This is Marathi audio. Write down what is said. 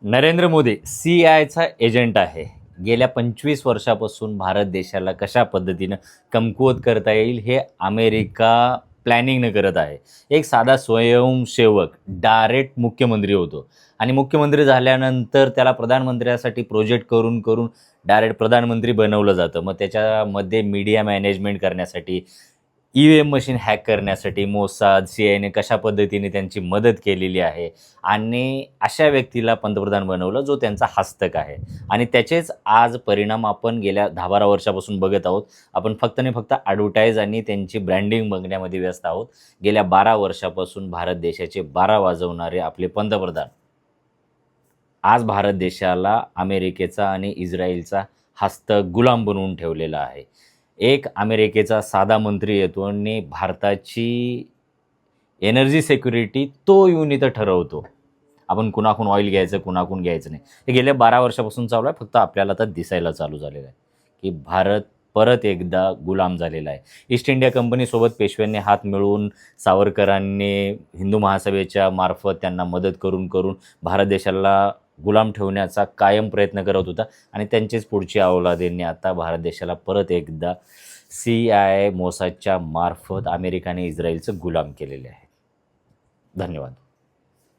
नरेंद्र मोदी CIAचा एजंट आहे. गेल्या 25 वर्षापासून भारत देशाला कशा पद्धतीनं कमकुवत करता येईल हे अमेरिका प्लॅनिंगनं करत आहे. एक साधा स्वयंसेवक डायरेक्ट मुख्यमंत्री होतो आणि मुख्यमंत्री झाल्यानंतर त्याला प्रधानमंत्र्यासाठी प्रोजेक्ट करून, करून डायरेक्ट प्रधानमंत्री बनवलं जातं. मग त्याच्यामध्ये मीडिया मॅनेजमेंट करण्यासाठी, EVM मशीन हॅक करण्यासाठी मोसाद, CIAने कशा पद्धतीने त्यांची मदत केलेली आहे आणि अशा व्यक्तीला पंतप्रधान बनवलं जो त्यांचा हस्तक आहे आणि त्याचेच आज परिणाम आपण गेल्या 10-12 वर्षापासून बघत आहोत. आपण फक्त आणि फक्त ॲडव्हर्टाइज आणि त्यांची ब्रँडिंग बघण्यामध्ये व्यस्त आहोत. गेल्या 12 वर्षापासून भारत देशाचे 12 वाजवणारे आपले पंतप्रधान आज भारत देशाला अमेरिकेचा आणि इस्रायलचा हस्तक गुलाम बनवून ठेवलेला आहे. एक अमेरिकेचा साधा मंत्री येतो आणि भारताची एनर्जी सिक्युरिटी तो येऊन इथं ठरवतो. आपण कुणाकून ऑइल घ्यायचं, कुणाकून घ्यायचं नाही. हे गेल्या 12 वर्षापासून चालू आहे. फक्त आपल्याला आता दिसायला चालू झालेलं आहे, की भारत परत एकदा गुलाम झालेला आहे. ईस्ट इंडिया कंपनीसोबत पेशव्यांनी हात मिळवून सावरकरांनी हिंदू महासभेच्या मार्फत त्यांना मदत करून, करून भारत देशाला गुलाम ठेवण्याचा कायम प्रयत्न करत होता आणि त्यांचेच पुढची अवलादेंनी आता भारत देशाला परत एकदा CIA मोसादच्या मार्फत अमेरिका आणि इस्रायलचं गुलाम केलेले आहे. धन्यवाद.